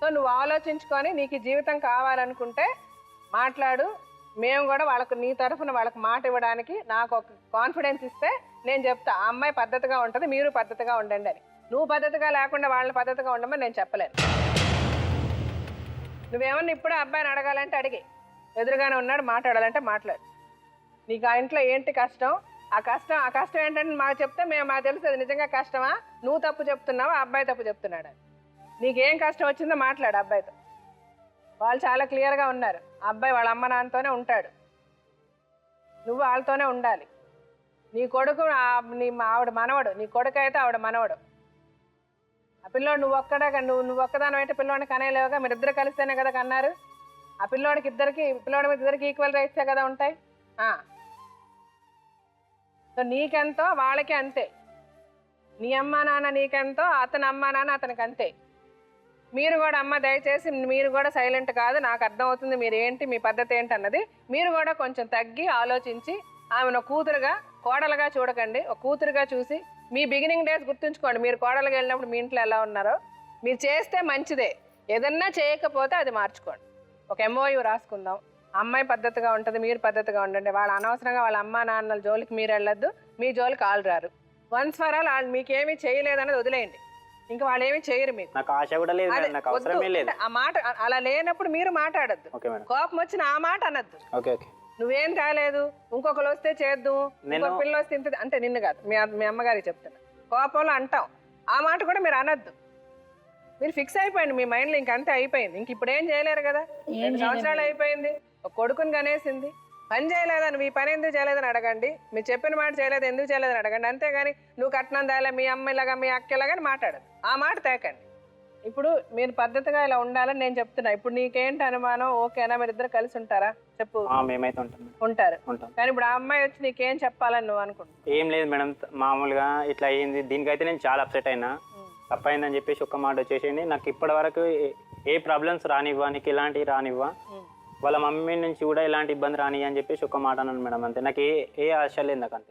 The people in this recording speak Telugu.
సో నువ్వు ఆలోచించుకొని నీకు ఈ జీవితం కావాలనుకుంటే మాట్లాడు. మేము కూడా వాళ్ళకు నీ తరఫున వాళ్ళకి మాట ఇవ్వడానికి నాకు ఒక కాన్ఫిడెన్స్ ఇస్తే నేను చెప్తా ఆ అమ్మాయి పద్ధతిగా ఉంటుంది, మీరు పద్ధతిగా ఉండండి అని. నువ్వు పద్ధతిగా లేకుండా వాళ్ళని పద్ధతిగా ఉండమని నేను చెప్పలేను. నువ్వేమన్నా ఇప్పుడే అబ్బాయిని అడగాలంటే అడిగి, ఎదురుగానే ఉన్నాడు మాట్లాడాలంటే మాట్లాడు. నీకు ఆ ఇంట్లో ఏంటి కష్టం, ఆ కష్టం ఏంటంటే మాకు చెప్తే మాకు తెలుసు అది నిజంగా కష్టమా, నువ్వు తప్పు చెప్తున్నావా అబ్బాయి తప్పు చెప్తున్నాడు అని. నీకేం కష్టం వచ్చిందో మాట్లాడు అబ్బాయితో. వాళ్ళు చాలా క్లియర్గా ఉన్నారు. ఆ అబ్బాయి వాళ్ళ అమ్మ నాన్నతోనే ఉంటాడు, నువ్వు వాళ్ళతోనే ఉండాలి. నీ కొడుకు ఆవిడ మనవడు, నీ కొడుకు అయితే ఆవిడ మనవడు. ఆ పిల్లోడు నువ్వు ఒక్కదాని అయితే పిల్లోడిని కనేలేవుగా, మీరిద్దరు కలిస్తేనే కదా కన్నారు. ఆ పిల్లోడి మీద ఇద్దరికి ఈక్వల్ రైట్సే కదా ఉంటాయి. సో నీకెంతో వాళ్ళకి అంతే, నీ అమ్మా నాన్న నీకెంతో అతని అమ్మా నాన్న అతనికి అంతే. మీరు కూడా అమ్మ దయచేసి మీరు కూడా సైలెంట్ కాదు, నాకు అర్థమవుతుంది మీరు ఏంటి మీ పద్ధతి ఏంటి అన్నది. మీరు కూడా కొంచెం తగ్గి ఆలోచించి ఆమెను కూతురుగా కోడలుగా చూడకండి. ఒక కూతురుగా చూసి మీ బిగినింగ్ డేస్ గుర్తుంచుకోండి. మీరు కోడలుగా వెళ్ళినప్పుడు మీ ఇంట్లో ఎలా ఉన్నారో మీరు చేస్తే మంచిదే, ఏదన్నా చేయకపోతే అది మార్చుకోండి. ఒక MOU రాసుకుందాం, అమ్మాయి పద్ధతిగా ఉంటుంది, మీరు పద్ధతిగా ఉండండి. వాళ్ళు అనవసరంగా వాళ్ళ అమ్మా నాన్నల జోలికి మీరు వెళ్ళొద్దు, మీ జోలికి వాళ్ళు రారు. వన్స్ ఫర్ ఆల్ వాళ్ళు మీకేమీ చేయలేదన్నది వదిలేయండి, ఇంకా వాళ్ళు ఏమి చేయరు. మీకు నాకు ఆశ కూడా లేదు, నాకు అవసరమే లేదు. ఆ మాట అలా లేనప్పుడు మీరు మాట్లాడద్దు. కోపం వచ్చిన ఆ మాట అనద్దు. నువ్వేం కాలేదు, ఇంకొకరు వస్తే చేద్దాం, ఇంకొక పిల్ల వస్తే ఇంత అంటే నిన్ను కాదు మీ అమ్మగారికి చెప్తున్నా. కోపంలో అంటాం, ఆ మాట కూడా మీరు అనద్దు. మీరు ఫిక్స్ అయిపోయింది మీ మైండ్లో, ఇంకంతే అయిపోయింది. ఇంక ఇప్పుడు ఏం చేయలేరు కదా, 2 సంవత్సరాలు అయిపోయింది. ఒక కొడుకుని కనేసింది, పని చేయలేదని మీ పని ఎందుకు చేయలేదని అడగండి, మీరు చెప్పిన మాట చేయలేదు ఎందుకు చేయలేదని అడగండి. అంతేగాని నువ్వు కట్నం దాలే మీ అమ్మాయిలాగా మీ అక్కలాగాని మాట్లాడదు, ఆ మాట తేకండి. ఇప్పుడు మీరు పద్ధతిగా ఇలా ఉండాలని నేను చెప్తున్నా. ఇప్పుడు నీకేంటి అనుమానం, ఓకేనా, మీరు ఇద్దరు కలిసి ఉంటారా చెప్పు. ఉంటారు, కానీ ఇప్పుడు ఆ అమ్మాయి వచ్చి నీకేం చెప్పాలని నువ్వు అనుకుంటున్నావు? ఏం లేదు మేడం, మామూలుగా ఇట్లా అయ్యింది, దీనికైతే నేను చాలా అప్సెట్ అయినా, తప్పైందని చెప్పేసి ఒక్క మాట వచ్చేసింది. నాకు ఇప్పటి వరకు ఏ ప్రాబ్లమ్స్ రానివ్వా, నీకు ఇలాంటివి రానివ్వా, వాళ్ళ మమ్మీ నుంచి కూడా ఇలాంటి ఇబ్బంది రాని అని చెప్పేసి ఒక మాట అన్నాను మేడం. అంతే, నాకు ఏ ఆశ లేదు నాకు అంతే.